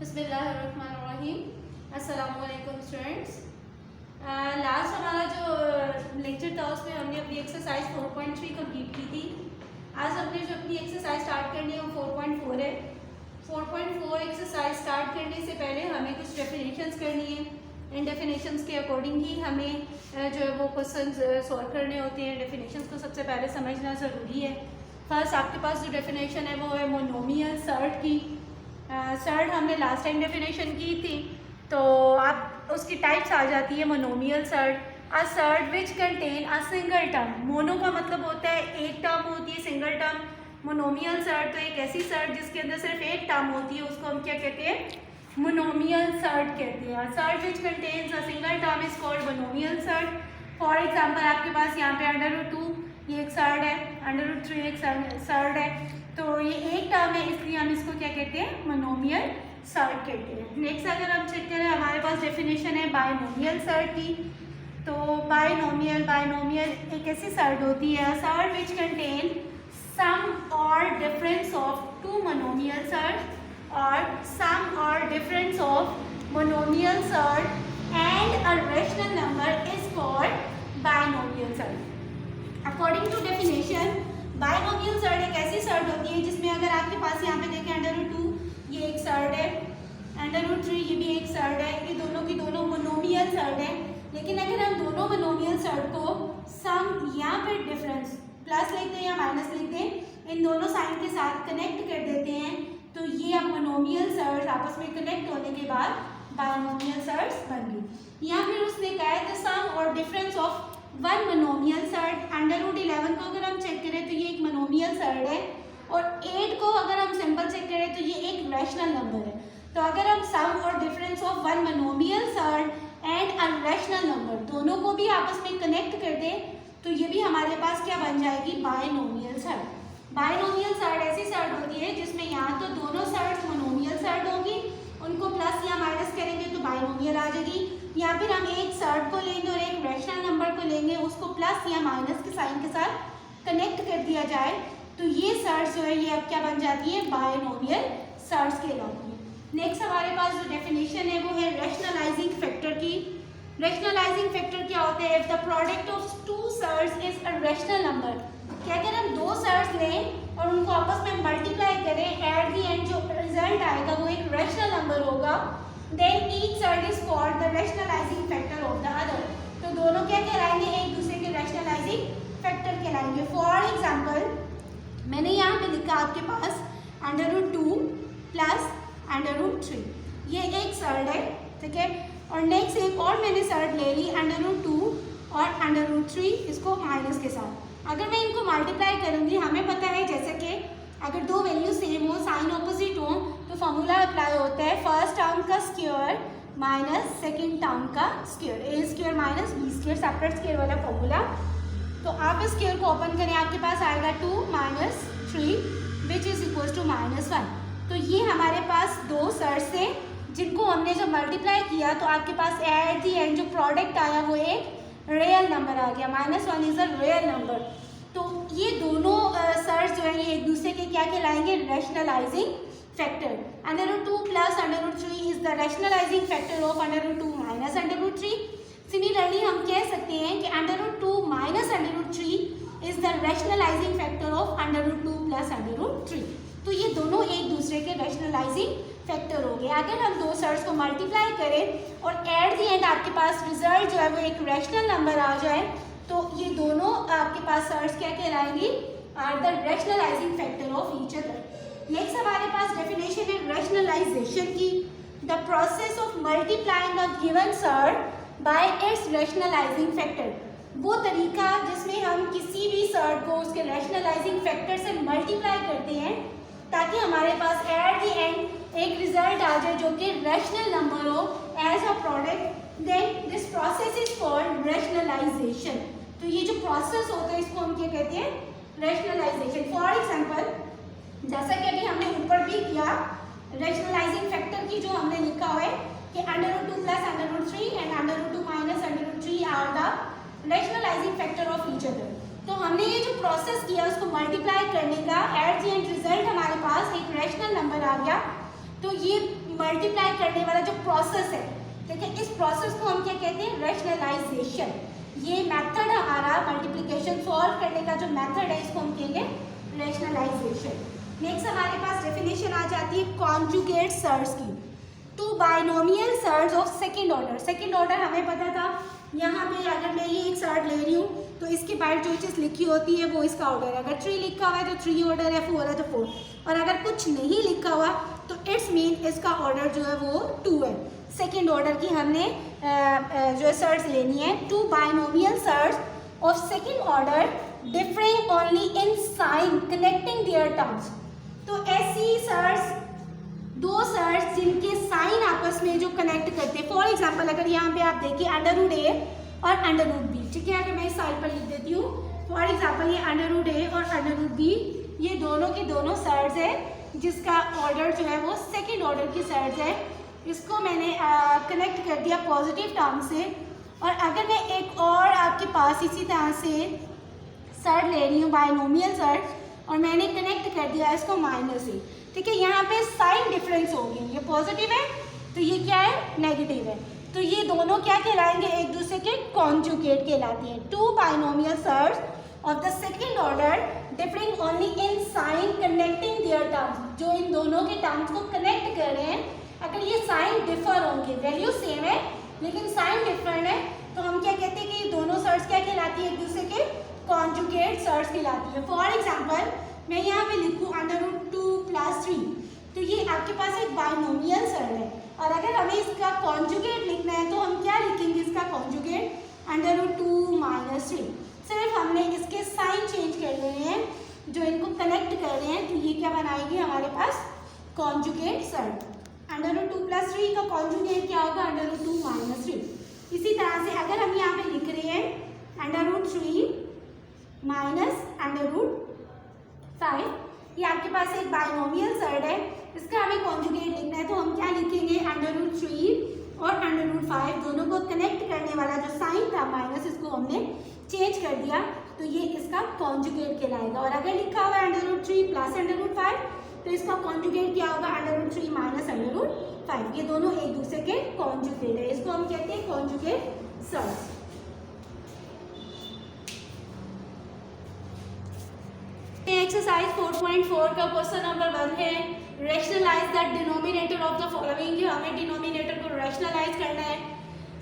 बिस्मिल्लाहिर्रहमानिर्रहीम। अस्सलामुअलैकुम students. Last हमारा जो लेक्चर था उसमें हमने अपनी एक्सरसाइज 4.3 कंप्लीट की थी। आज हमने जो अपनी एक्सरसाइज स्टार्ट करनी है वो 4.4 है। 4.4 एक्सरसाइज स्टार्ट करने से पहले हमें कुछ डेफिनेशंस करनी है। इन डेफिनेशंस के अकॉर्डिंग ही हमें जो है वो क्वेश्चन सॉल्व करने होते हैं। डेफिनेशंस को सबसे पहले समझना ज़रूरी है। फर्स्ट आपके पास जो डेफिनेशन है वो है मोनोमियल सर्ट की। सर्ट हमने लास्ट टाइम डेफिनेशन की थी, तो आप उसकी टाइप्स आ जाती है monomial surd. A surd which contain a single term. Mono का मतलब होता है एक टर्म होती है, सिंगल टर्म। मोनोमियल सर्ट तो एक ऐसी सर्ट जिसके अंदर सिर्फ एक टर्म होती है, उसको हम क्या कहते हैं? मोनोमियल सर्ट कहते हैं। Surd which contains a single term is called monomial surd. For example आपके पास यहाँ पे √2 ये एक सर्ट है, √3 एक सर्ट है, तो ये एक टर्म है, इसलिए हम इसको क्या कहते हैं? मोनोमियल सर्ट कहते हैं। नेक्स्ट अगर हम चेक करें, हमारे पास डेफिनेशन है बायनोमियल सर्ट की। तो बायनोमियल एक ऐसी सर्ट होती है, सर्ट विच कंटेन सम और difference of two monomial surd और सम और difference of monomial surd and a rational number is called binomial surd. According to definition, binomial surd एक ऐसी सर्ट होती है जिसमें अगर आपके पास यहाँ पे देखें √2 ये एक सर्ट है, √3 ये भी एक सर्ट है, ये दोनों की दोनों मोनोमियल सर्ट है। लेकिन अगर हम दोनों मोनोमियल सर्ट को सम यहाँ पे डिफरेंस प्लस लिखते हैं या माइनस लिखते हैं, इन दोनों साइन के साथ कनेक्ट कर देते हैं, तो ये अब मोनोमियल सर्ट आपस में कनेक्ट होने के बाद बायनोमियल सर्ट्स बन गई। या फिर उसने कहा है द सम और difference of one monomial surd. √11 को अगर हम चेक करें तो ये एक मोनोमियल सर्ट है, और 8 को अगर हम सिंपल चेक करें तो ये एक रैशनल नंबर है। तो अगर हम सम और difference of one monomial surd and a rational number दोनों को भी आपस में कनेक्ट कर दें, तो ये भी हमारे पास क्या बन जाएगी? Binomial surd. बायनोमियल सर्ट ऐसी सर्ट होती है जिसमें यहाँ तो दोनों सर्ट मोनोमियल सर्ट होगी, उनको प्लस या माइनस करेंगे तो बायनोमियल आ जाएगी, या फिर हम एक सर्ट को लेंगे और एक रैशनल नंबर को लेंगे, उसको प्लस या माइनस के साइन के साथ कनेक्ट कर दिया जाए, तो ये सर्ट्स जो है ये अब क्या बन जाती है? बायनोमियल सर्ट्स कहलाती है। नेक्स्ट हमारे पास जो डेफिनेशन है वो है रैशनलाइजिंग फैक्टर की। रैशनलाइजिंग फैक्टर क्या होता है? If the product of two surds is a rational number, क्या अगर हम दो सर्ट्स लें और उनको आपस में मल्टीप्लाई करें, एट द एंड जो रिजल्ट आएगा वो एक रैशनल नंबर होगा, then each side is called the rationalizing factor of the other। तो दोनों क्या कहलाएंगे? एक दूसरे के rationalizing factor कहलाएंगे। For example, मैंने यहाँ पे लिखा आपके पास √2 प्लस √3, ये एक सर्ट है, ठीक है। और नेक्स्ट एक और मैंने सर्ट ले ली √2 और √3, इसको माइनस के साथ। अगर मैं इनको मल्टीप्लाई करूँगी, हमें पता है जैसे कि अगर दो वैल्यू सेम हो, साइन ऑपोजिट हो, तो फॉर्मूला अप्लाई होता है फर्स्ट टर्म का स्क्वायर माइनस सेकेंड टर्म का square, A square minus B square, separate square वाला फॉर्मूला। तो आप इस स्क्वायर को ओपन करें, आपके पास आएगा 2 - 3 विच इज इक्वल टू -1। तो ये हमारे पास दो सर्ट्स थे जिनको हमने जब मल्टीप्लाई किया तो आपके पास एट दी एंड जो प्रोडक्ट आया वो एक रियल नंबर आ गया, -1 इज अ रियल नंबर। तो ये दोनों सर्ट्स जो है ये एक दूसरे के क्या कहलाएंगे? Rationalising factor. √2 plus √3 is the rationalising factor of √2 minus √3। Similarly हम कह सकते हैं कि √2 minus √3 is the rationalising factor of √2 plus √3। तो ये दोनों एक दूसरे के रैशनलाइजिंग फैक्टर हो गए। अगर हम दो सर्ट्स को मल्टीप्लाई करें और एट दी एंड आपके पास रिजल्ट जो है वो एक रैशनल नंबर आ जाए, तो ये दोनों आपके पास सर्ट्स क्या कहलाएंगी? Are the rationalising factor of each other. Next हमारे पास डेफिनेशन है रैशनलाइजेशन की। The process of multiplying a given surd by its rationalising factor, वो तरीका जिसमें हम किसी भी सर्ट को उसके रैशनलाइजिंग फैक्टर से मल्टीप्लाई करते हैं ताकि हमारे पास एट द एंड एक रिजल्ट आ जाए जो कि रैशनल नंबर हो as a product, then this process is called rationalisation. तो ये जो प्रोसेस होता है इसको हम क्या कहते हैं? रैशनलाइजेशन। फॉर एग्जांपल, जैसा कि अभी हमने ऊपर भी किया, रैशनलाइजिंग फैक्टर की जो हमने लिखा हुआ है कि √2 plus √3 and √2 minus √3 are the rationalising factor of each other. तो हमने ये जो प्रोसेस किया उसको मल्टीप्लाई करने का, एट द एंड रिजल्ट हमारे पास एक रैशनल नंबर आ गया। तो ये मल्टीप्लाई करने वाला जो प्रोसेस है, ठीक है, इस प्रोसेस को हम क्या कहते हैं, रैशनलाइजेशन। ये मेथड हमारा मल्टीप्लिकेशन सॉल्व करने का जो मेथड है इसको हम कहेंगे रैशनलाइजेशन। नेक्स्ट हमारे पास डेफिनेशन आ जाती है कॉन्जुगेट सर्ड्स की। Two binomial surds of second order. Second order हमें पता था, यहाँ पे अगर मैं ये एक सर्ड ले रही हूँ तो इसके बाहर जो चीज़ लिखी होती है वो इसका ऑर्डर है। अगर 3 लिखा हुआ है तो 3 ऑर्डर है, 4 है तो 4, और अगर कुछ नहीं लिखा हुआ तो इट्स मीन इसका ऑर्डर जो है वो 2 है। सेकेंड ऑर्डर की हमने जो सर्ड्स लेनी है। Two binomial surds of second order differing only in sign connecting their terms. तो ऐसी सर्ड्स, दो सर्ड्स जिनके साइन आपस में जो कनेक्ट करते हैं, फॉर एग्जाम्पल अगर यहाँ पे आप देखिए √a और √b, ठीक है, अगर मैं इस साइड पर लिख देती हूँ, फॉर एग्जाम्पल ये √a और √b, ये दोनों की दोनों सर्ड्स है जिसका ऑर्डर जो है वो सेकेंड ऑर्डर की सर्ड्स है। इसको मैंने कनेक्ट कर दिया पॉजिटिव टर्म से। और अगर मैं एक और आपके पास इसी तरह से सर्ड ले रही हूँ, बाइनोमियल सर्ड, और मैंने कनेक्ट कर दिया इसको माइनस से, ठीक है, यहाँ पे साइन डिफरेंस होगी, ये पॉजिटिव है तो ये क्या है, नेगेटिव है, तो ये दोनों क्या कहलाएंगे, एक दूसरे के कॉन्जुगेट कहलाती हैं। Two binomial surds of the second order differing only in sign connecting their terms, जो इन दोनों के टर्म्स को कनेक्ट कर रहे हैं, अगर ये साइन डिफर होंगे, वैल्यू सेम है लेकिन साइन डिफरेंट है, तो हम क्या कहते हैं कि ये दोनों सर्ड्स क्या कहलाती है, एक दूसरे के कॉन्जुगेट सर्ड्स कहलाती है। फॉर एग्जाम्पल मैं यहाँ पे लिखूँ √2 + 3, तो ये आपके पास एक बाइनोमियल सर्ड है, और अगर हमें इसका कॉन्जुगेट लिखना है तो हम क्या लिखेंगे, इसका कॉन्जुगेट √2 - 3। सिर्फ हमने इसके साइन चेंज कर लेने हैं जो इनको कनेक्ट कर रहे हैं, तो ये क्या बनाएगी हमारे पास कॉन्जुगेट सर्ड। √2 + 3 का कॉन्जुगेट क्या होगा, √2 - 3। इसी तरह से अगर हम यहाँ पे लिख रहे हैं √3 - √5, ये आपके पास एक बाइनोमियल सर्ड है, इसका हमें कॉन्जुगेट लिखना है तो हम क्या लिखेंगे, √3 और √5 दोनों को कनेक्ट करने वाला जो साइन था माइनस, इसको हमने चेंज कर दिया, तो ये इसका कॉन्जुगेट कहलाएगा। और अगर लिखा हुआ है √3 + √5 तो इसका कॉन्जुगेट क्या होगा, √3 - √5। ये दोनों एक दूसरे के कॉन्जुगेट है, इसको हम कहते हैं कॉन्जुगेट सर्ड्स। एक्सरसाइज 4.4 का क्वेश्चन नंबर 1 है, rationalise the denominator of the following. हमें डिनोमिनेटर को रैशनलाइज करना है।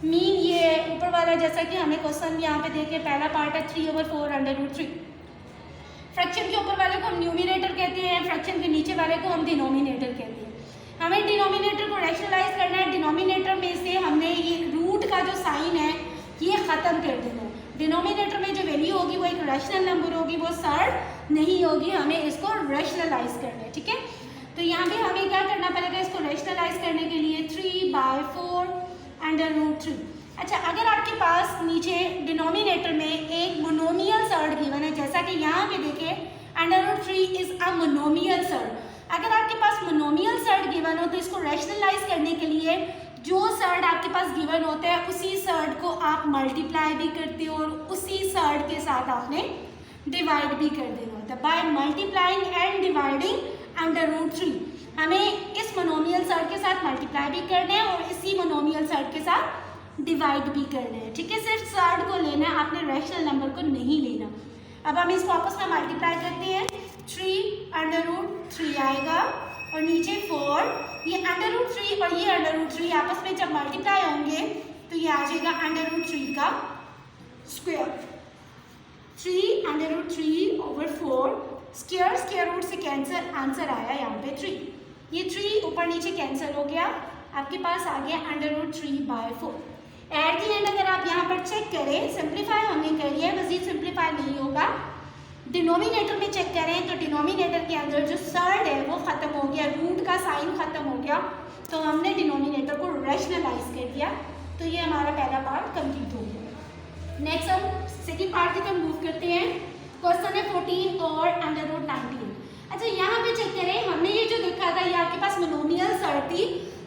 मीन ये ऊपर वाला, जैसा कि हमें क्वेश्चन यहाँ पे देखे, पहला पार्ट है 3/4 √3। फ्रैक्शन के ऊपर वाले को हम न्यूमिनेटर कहते हैं, फ्रैक्शन के नीचे वाले को हम डिनोमिनेटर कहते हैं। हमें डिनोमिनेटर को रैशनलाइज करना है। डिनोमिनेटर में से हमने ये रूट का जो साइन है ये ख़त्म कर देना है। डिनोमिनेटर में जो वैल्यू होगी वो एक रैशनल नंबर होगी, वो सर्ड नहीं होगी, हमें इसको रैशनलाइज करना है, ठीक है। तो यहाँ पे हमें क्या करना पड़ेगा, इसको रैशनलाइज करने के लिए 3/4 √3। अच्छा, अगर आपके पास नीचे डिनोमिनेटर में एक मोनोमियल सर्ड गिवन है, जैसा कि यहाँ पे देखें √3 इज अ मोनोमियल सर्ड। अगर आपके पास मोनोमियल सर्ड गिवन हो तो इसको रैशनलाइज करने के लिए जो सर्ड आपके पास गिवन होता है उसी सर्ड को आप मल्टीप्लाई भी करते हो और उसी सर्ड के साथ आपने डिवाइड भी कर देना होता है। बाय मल्टीप्लाइंग एंड डिवाइडिंग √3 हमें इस मोनोमियल सर्ड के साथ मल्टीप्लाई भी करना है और इसी मोनोमियल सर्ड के साथ डिवाइड भी करना है, ठीक है। सिर्फ सर्ड को लेना है, आपने रैशनल नंबर को नहीं लेना। अब हम इसको आपस में मल्टीप्लाई करते हैं, 3 √3 आएगा और नीचे 4, ये √3 और ये √3 आपस में जब मल्टीप्लाई होंगे तो ये आ जाएगा √3 का स्क्वायर। 3 √3/4 स्क्वायर रूट से कैंसिल, आंसर आया यहाँ पे 3। ये 3 ऊपर नीचे कैंसिल हो गया, आपके पास आ गया √3/4। एट दी एंड अगर आप यहाँ पर चेक करें, सिंप्लीफाई हमने करी है, मजीद सिंप्लीफाई नहीं होगा। डिनोमिनेटर में चेक करें तो डिनोमिनेटर के अंदर जो सर्ड है वो ख़त्म हो गया, रूट का साइन ख़त्म हो गया, तो हमने डिनोमिनेटर को रैशनलाइज कर दिया। तो ये हमारा पहला पार्ट कंप्लीट हो गया। नेक्स्ट हम सेकेंड पार्ट की तरफ मूव करते हैं। क्वेश्चन है 14 और √19। अच्छा, यहाँ पे चेक करें, हमने ये जो देखा था ये आपके पास मोनोमियल सर्ड थी,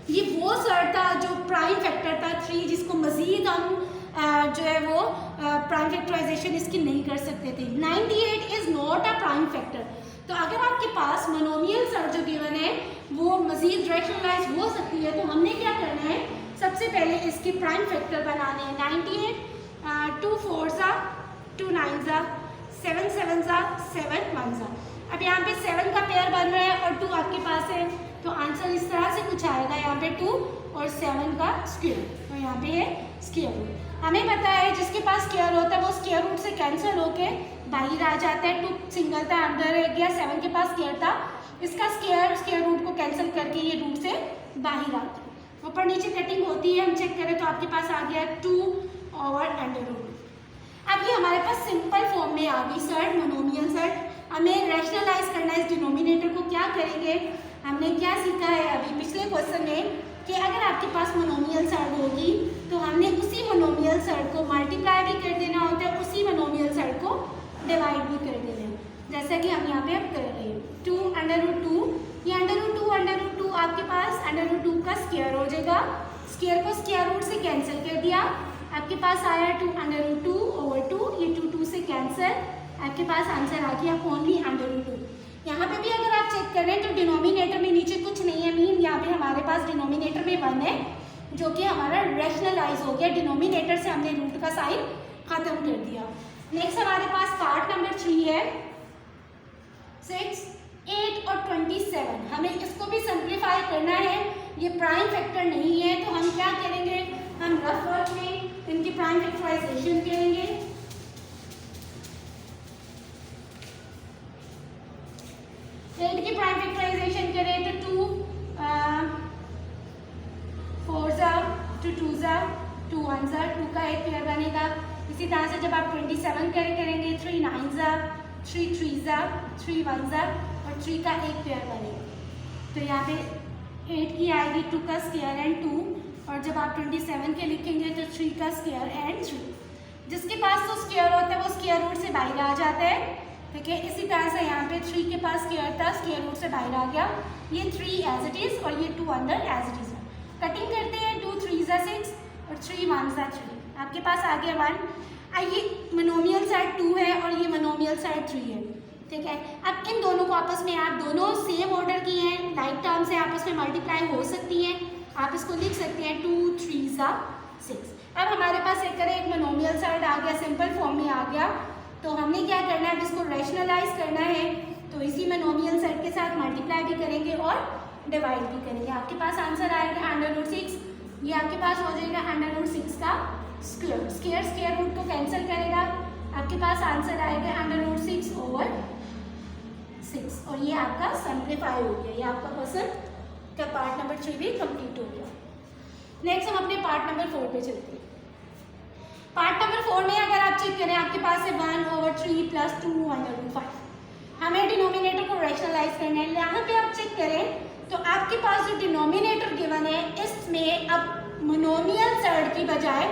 ये वो सर्ड था जो प्राइम फैक्टर था 3, जिसको मजीद हम जो है वो प्राइम फैक्टराइजेशन इसकी नहीं कर सकते थे। 98 is not a prime factor. तो अगर आपके पास मोनोमियल्स और जो गिवन है वो मजीद रैशनलाइज हो सकती है, तो हमने क्या करना है, सबसे पहले इसके प्राइम फैक्टर बनाने हैं। 98 2 4 ज़ा 2 9 ज़ा 7 7 ज़ा 7 1 ज़ा। अब यहाँ पे 7 का पेयर बन रहा है और 2 आपके पास है, तो आंसर इस तरह से कुछ आएगा, यहाँ पे 2 और 7 का स्क्वायर, तो यहाँ पे है स्क्वायर रूट। हमें पता है जिसके पास स्क्वायर होता है वो स्क्वायर रूट से कैंसिल होके बाहर आ जाता है। 2 सिंगल था, अंदर रह गया, 7 के पास स्क्वायर था, इसका स्क्वायर रूट को कैंसिल करके ये रूट से बाहर आता है। ऊपर नीचे कटिंग होती है, हम चेक करें तो आपके पास आ गया 2 ओवर अंडर रूट। अब ये हमारे पास सिंपल फॉर्म में आ गई सर्ट, मोनोमियल सर्ट। हमें रैशनलाइज करना है इस डिनोमिनेटर को। क्या करेंगे, हमने क्या सीखा है अभी पिछले क्वेश्चन में कि अगर आपके पास मोनोमियल सर्ट होगी तो हमने उसी मोनोमियल सर्ट को मल्टीप्लाई भी कर देना होता है, उसी मोनोमियल सर्ट को डिवाइड भी कर देना है, जैसा कि हम यहाँ पे अब कर रहे हैं। 2 अंडर रूट 2, ये अंडर रूट 2 आपके पास अंडर रूट 2 का स्क्वायर हो जाएगा, स्क्वायर को स्क्वायर रूट से कैंसिल कर दिया, आपके पास आया 2 अंडर रूट 2 ओवर 2, ये 2 से कैंसिल, आपके पास आंसर आ गया ओनली अंडर रूट 2। यहाँ पे भी अगर आप चेक करें तो डिनोमिनेटर में नीचे कुछ नहीं है, मीन यहाँ पे हमारे पास डिनोमिनेटर में 1 है जो कि हमारा रैशनलाइज हो गया, डिनोमिनेटर से हमने रूट का साइन खत्म कर दिया। नेक्स्ट हमारे पास पार्ट नंबर 3 है 6 8 और 27। हमें इसको भी सिंप्लीफाई करना है, ये प्राइम फैक्टर नहीं है, तो हम क्या करेंगे, हम रफ वर्क में इनकी प्राइम फैक्टराइजेशन करेंगे। 8 की प्राइम फैक्टराइजेशन करें तो 2 4 ज़ा 2 2 ज़ा 2 1 ज़ा, 2 का एक पेयर बनेगा। इसी तरह से जब आप 27 करेंगे 3 9 ज़ा 3 3 ज़ा 3 1 ज़ा और 3 का एक पेयर बनेगा, तो यहाँ पे 8 की आएगी 2 का स्क्वायर एंड 2, और जब आप 27 के लिखेंगे तो 3 का स्क्वायर एंड 3। जिसके पास तो स्क्वायर होता है वो स्क्वायर रूट से बाहर आ जाता है, ठीक है। इसी तरह से यहाँ पे 3 के पास स्क्वायर था, स्क्वायर रूट से बाहर आ गया, ये 3 एज इट इज और ये 2 अंदर एज इट इज है। कटिंग करते हैं, 2 3 ज़ा 6 और 3 1 ज़ा 3, आपके पास आ गया 1। ये मोनोमियल साइड 2 है और ये मोनोमियल साइड 3 है, ठीक है। अब इन दोनों को आपस में, आप दोनों सेम ऑर्डर की हैं, लाइक टर्म से आपस में मल्टीप्लाई हो सकती हैं, आप इसको लिख सकते हैं 2 3 ज़ा 6। अब हमारे पास एक मोनोमियल साइड आ गया, सिंपल फॉर्म में आ गया, तो हमने क्या करना है, इसको रैशनलाइज करना है, तो इसी मोनोमियल सेट के साथ मल्टीप्लाई भी करेंगे और डिवाइड भी करेंगे। आपके पास आंसर आएगा अंडर रूट 6, ये आपके पास हो जाएगा अंडर रूट 6 का स्क्वायर, स्क्वायर रूट को कैंसिल करेगा, आपके पास आंसर आएगा अंडर रूट 6 ओवर 6, और ये आपका सिंप्लीफाई हो गया। ये आपका क्वेश्चन का पार्ट नंबर 3 भी कंप्लीट हो गया। नेक्स्ट हम अपने पार्ट नंबर 4 पे चलते हैं। पार्ट नंबर 4 में अगर आप चेक करें, आपके पास है 1 ओवर 3 प्लस 2 अंडर रूट 5। हमें डिनोमिनेटर को रैशनलाइज करना है। यहाँ पे आप चेक करें तो आपके पास जो डिनोमिनेटर गिवन है इसमें अब मोनोमियल सर्ड की बजाय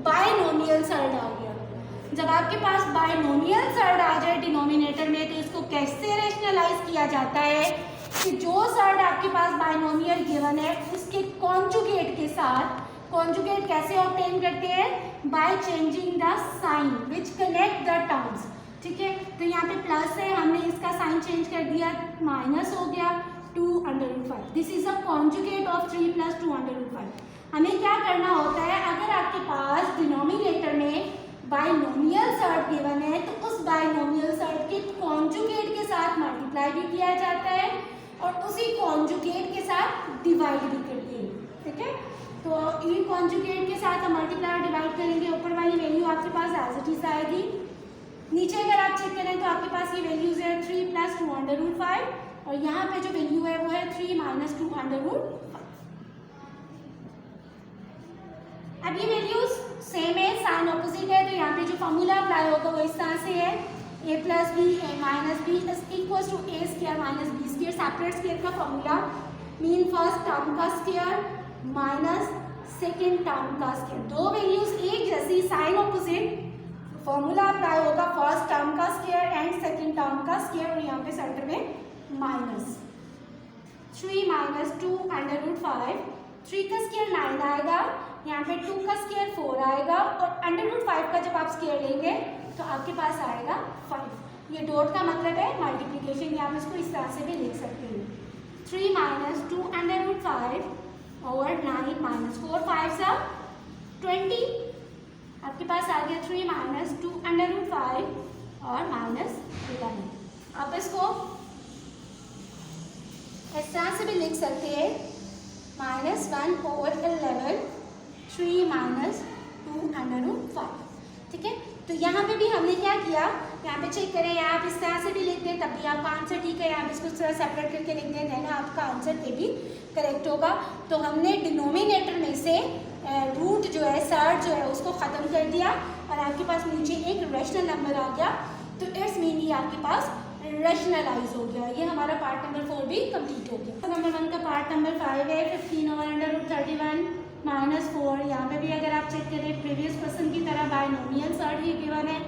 बायनोमियल सर्ड आ गया। जब आपके पास बायनोमियल सर्ड आ जाए डिनोमिनेटर में, तो इसको कैसे रैशनलाइज किया जाता है कि जो सर्ड आपके पास बायनोमियल गिवन है उसके कॉन्जुगेट के साथ, कॉन्जुगेट कैसे ऑब्टेन करते हैं, by changing the sign which connect the terms, ठीक है। तो यहाँ पे प्लस है, हमने इसका साइन चेंज कर दिया, माइनस हो गया 2 under root 5। This is a conjugate of 3 plus 2 under root 5। हमें क्या करना होता है, अगर आपके पास डिनोमिनेटर में बायनोमियल सर्ड गिवन है तो उस बायनोमियल सर्ड के कॉन्जुगेट के साथ मल्टीप्लाई भी किया जाता है और उसी कॉन्जुगेट के साथ डिवाइड भी करते हैं, ठीक है। तो ये कॉन्जुगेट के साथ हम मल्टीप्लाई और डिवाइड करेंगे, ऊपर वाली वैल्यू आपके पास एज इट इज आएगी। नीचे अगर आप चेक करें तो आपके पास ये वैल्यूज है 3 प्लस 2 अंडर रूट 5, और यहाँ पे जो वैल्यू है वो है 3 माइनस 2 अंडर रूट 5। अब ये वैल्यूज सेम है, साइन ऑपोजिट है, तो यहाँ पे जो फॉर्मूला अप्लाई होगा वो इस तरह से है, a plus B A minus B equals to A square minus B square. Separate square का फॉर्मूला मीन फर्स्ट टर्म का स्क्वायर माइनस सेकेंड टर्म का स्क्वायर। दो वैल्यूज एक जैसी, साइन ऑपोजिट, फॉर्मूला अप्लाई होगा फर्स्ट टर्म का square and second term का square, और यहाँ पे सेंटर में माइनस 3 माइनस 2 अंडर रूट 5, 3 का स्क्वायर 9 आएगा, यहाँ पे 2 का स्क्वायर 4 आएगा, और अंडर रूट 5 का जब आप स्क्वायर लेंगे तो आपके पास आएगा 5। ये डॉट का मतलब है मल्टीप्लिकेशन, या आप इसको इस तरह से भी लिख सकते हैं 3 minus 2 under root 5 over 9 minus 4 5 सा 20। आपके पास आ गया 3 माइनस 2 अंडर रूट 5 और माइनस 11। आप इसको इस तरह से भी लिख सकते हैं minus 1 over 11 3 minus 2 under root 5। ठीक है, तो यहाँ पे भी हमने क्या किया, यहाँ पे चेक करें, या आप इस तरह से भी लिख दें तब भी आपका आंसर ठीक है, आप इसको थोड़ा सेपरेट करके लिख दें देन आपका आंसर पे भी करेक्ट होगा। तो हमने डिनोमिनेटर में से रूट जो है सर्ड जो है उसको ख़त्म कर दिया और आपके पास नीचे एक रैशनल नंबर आ गया, तो इट्स मीन ये आपके पास रैशनलाइज हो गया। ये हमारा पार्ट नंबर 4 भी कंप्लीट हो गया। तो नंबर 1 का पार्ट नंबर 5 है 15 ओवर अंडर रूट 31 माइनस 4। यहाँ पे भी अगर आप चेक करें प्रीवियस क्वेश्चन की तरह बायनोमियल सर्ट ही गिवन है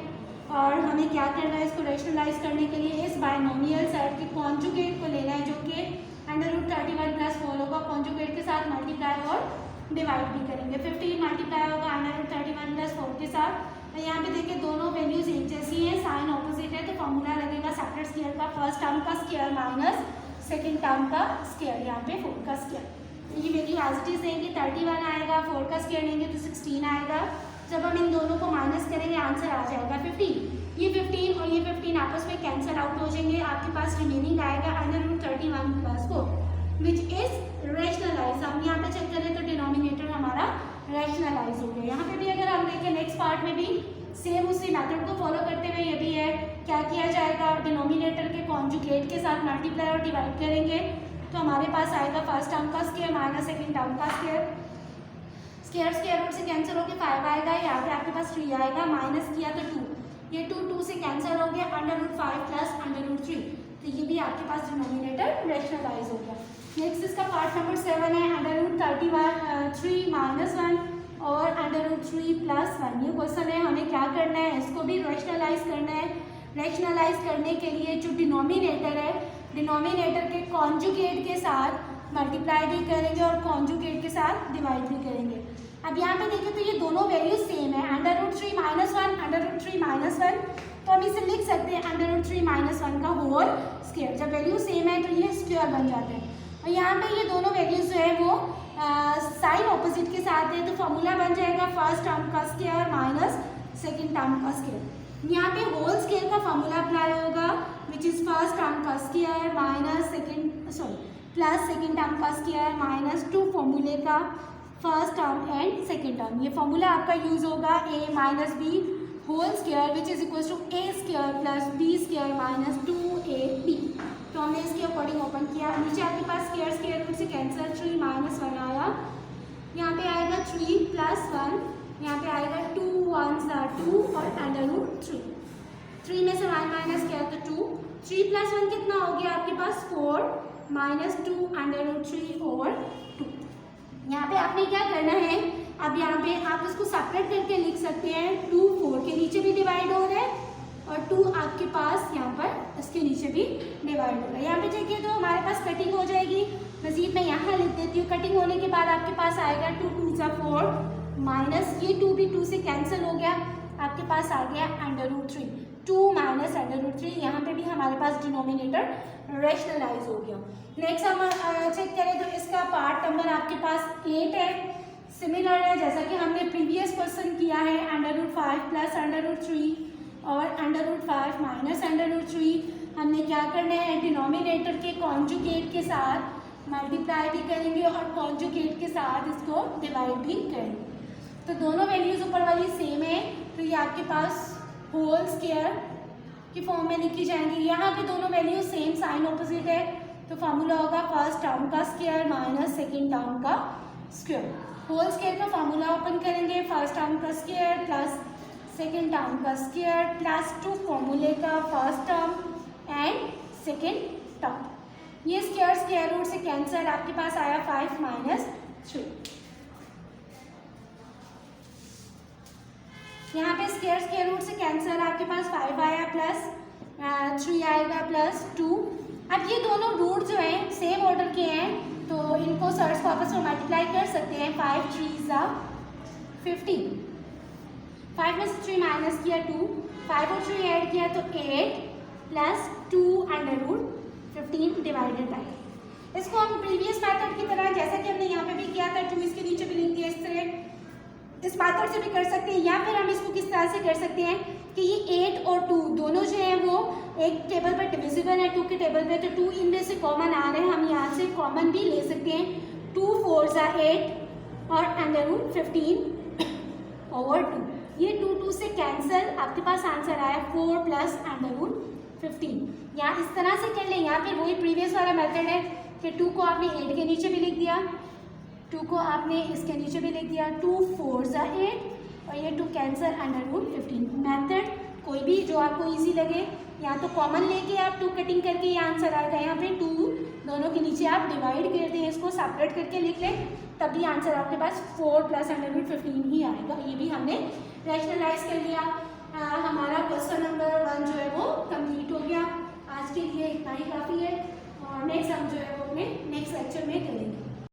और हमें क्या करना है, इसको रैशनलाइज करने के लिए इस बायनोमियल सर्ट के कॉन्जुगेट को लेना है जो कि अंडर रूट 31 प्लस 4 होगा, कॉन्जुगेट के साथ मल्टीप्लाई और डिवाइड भी करेंगे। 15 मल्टीप्लाई होगा अंडर रूट 31 प्लस 4 के साथ। तो यहाँ पे देखिए दोनों वैल्यूज एक जैसी हैं, साइन ऑपोजिट है, तो फॉर्मूला लगेगा सेपरेट स्क्वायर का फर्स्ट टर्म का स्क्वायर माइनस सेकेंड टर्म का स्क्वायर, यहाँ पे 4 का स्क्वायर। ये वैल्यू एज इट इज देंगे 31 आएगा, 4 का स्क्वायर लेंगे तो 16 आएगा। जब हम इन दोनों को माइनस करेंगे आंसर आ जाएगा 15। ये 15 और ये 15 आपस में कैंसिल आउट हो जाएंगे, आपके पास रिमेनिंग आएगा under root 31 plus 4 which is rationalise. हम यहाँ पे चेक करें तो डिनोमिनेटर हमारा रैशनलाइज हो गया। यहाँ पे भी अगर हम देखें नेक्स्ट पार्ट में भी सेम उसी मेथड को फॉलो करते हुए ये भी है, क्या किया जाएगा, डिनोमिनेटर के कॉन्जुगेट के साथ मल्टीप्लाई और डिवाइड करेंगे तो हमारे पास आएगा फर्स्ट टर्म का स्क्वायर माइनस सेकेंड टर्म का स्क्वायर। स्क्वायर स्क्वायर रूट से कैंसिल होकर 5 आएगा, यहाँ पे आपके पास 3 आएगा, माइनस किया तो 2, ये 2 से कैंसिल हो गया under root 5 plus under root 3, तो ये भी आपके पास डिनोमिनेटर रैशनलाइज हो गया। नेक्स्ट इसका पार्ट नंबर 7 है अंडर रूट 3 माइनस 1 और अंडर रूट 3 प्लस 1। ये क्वेश्चन है, हमें क्या करना है, इसको भी रैशनलाइज करना है। रैशनलाइज करने के लिए जो डिनोमिनेटर है, डिनोमिनेटर के कॉन्जुगेट के साथ मल्टीप्लाई भी करेंगे और कॉन्जुगेट के साथ डिवाइड भी करेंगे। अब यहाँ पे देखें तो ये दोनों वैल्यूज सेम है, under root 3 minus 1 under root 3 minus 1, तो हम इसे लिख सकते हैं अंडर रूट 3 माइनस 1 का होल स्क्वायर। जब वैल्यू सेम है तो ये स्क्वायर बन जाते हैं और यहाँ पे ये दोनों वैल्यूज जो है वो साइन ऑपोजिट के साथ है, तो फॉर्मूला बन जाएगा फर्स्ट टर्म का स्क्वायर माइनस सेकेंड टर्म का स्क्वायर। यहाँ पे होल स्क्वायर का फॉर्मूला अप्लाई होगा विच इज फर्स्ट टर्म का square minus plus second term का स्क्वायर माइनस 2 फॉर्मूले का first term and second term. ये फॉर्मूला आपका यूज होगा a minus B whole square which is equal to a square plus b square minus 2ab। तो हमने इसके अकॉर्डिंग ओपन किया, नीचे आपके पास स्क्वायर रूट से कैंसिल 3 माइनस 1 आया, यहाँ पे आएगा 3 प्लस 1, यहाँ पे आएगा 2 1s are 2 और अंडर रूट 3 में से 1 माइनस किया तो 2, 3 प्लस 1 कितना हो गया आपके पास 4 माइनस 2 अंडर रूट 3 ओवर 2। यहाँ पे आपने क्या करना है, अब यहाँ पे आप इसको सेपरेट करके लिख सकते हैं, 2 4 के नीचे भी डिवाइड हो रहा है और 2 आपके पास यहाँ पर इसके नीचे भी डिवाइड हो रहा है। यहाँ पे देखिए तो हमारे पास कटिंग हो जाएगी, मजीद मैं यहाँ लिख देती हूँ। कटिंग होने के बाद आपके पास आएगा 2 2 सा 4 माइनस ये 2 भी 2 से कैंसिल हो गया, आपके पास आ गया under root 3, 2 minus under root 3। यहाँ पे भी हमारे पास डिनोमिनेटर रैशनलाइज हो गया। नेक्स्ट हम चेक करें तो इसका पार्ट नंबर आपके पास 8 है, सिमिलर है जैसा कि हमने प्रीवियस क्वेश्चन किया है, under root 5 plus under root 3 और under root 5 minus under root 3। हमने क्या करना है, डिनोमिनेटर के कॉन्जुगेट के साथ मल्टीप्लाई भी करेंगे और कॉन्जुगेट के साथ इसको डिवाइड भी करेंगे। तो दोनों वैल्यूज ऊपर वाली सेम है, तो ये आपके पास होल स्क्वायर की फॉर्म में लिखी जाएंगी। यहाँ पे दोनों वैल्यूज सेम, साइन ऑपोजिट है, तो फॉर्मूला होगा फर्स्ट टर्म का स्क्वायर माइनस सेकेंड टर्म का स्क्वायर। होल स्क्वायर का फॉर्मूला ओपन करेंगे, फर्स्ट टर्म का स्क्वायर प्लस सेकेंड टर्म का स्क्वायर प्लस 2 फॉर्मूले का first term and second term. ये स्क्वायर रूट से कैंसिल, आपके पास आया 5 माइनस 3। यहाँ पे स्क्वायर रूट से कैंसिल, आपके पास 5 आया प्लस 3 आएगा प्लस 2। अब ये दोनों रूट जो हैं सेम ऑर्डर के हैं, तो इनको सर्च को आपस में मल्टीप्लाई कर सकते हैं। 5 3 ज़ा 15, 5 में से 3 माइनस किया 2, 5 और 3 ऐड किया तो 8 प्लस 2 √15 डिवाइडेड बाई। इसको हम प्रीवियस मेथड की तरह जैसा कि हमने यहाँ पे भी किया था 2 इसके नीचे भी लिख दिया इस तरह, इस मेथड से भी कर सकते हैं, या फिर हम इसको किस तरह से कर सकते हैं कि ये 8 और 2 दोनों जो है वो एक टेबल पर डिविजिबल है 2 के टेबल पे, तो 2 इनमें से कॉमन आ रहे हैं, हम यहाँ से कॉमन भी ले सकते हैं। 2 4s are 8 और √15 ओवर 2, ये 2 से कैंसिल, आपके पास आंसर आया 4 प्लस √15। या इस तरह से कर लें, या फिर वही प्रीवियस वाला मेथड है कि 2 को आपने 8 के नीचे भी लिख दिया, 2 को आपने इसके नीचे भी लिख दिया, 2 4s are 8 और ये 2 कैंसिल √15। मेथड कोई भी जो आपको इजी लगे, या तो कॉमन लेके आप 2 कटिंग करके ये आंसर आएगा, यहाँ पे 2 दोनों के नीचे आप डिवाइड कर दें, इसको सेपरेट करके लिख लें, तब भी आंसर आपके पास 4 प्लस √15 ही आएगा। ये भी हमने रैशनलाइज कर लिया। हमारा क्वेश्चन नंबर 1 जो है वो कंप्लीट हो गया। आज के लिए इतना ही काफ़ी है, और नेक्स्ट हम जो है वो अपने नेक्स्ट लेक्चर में करेंगे।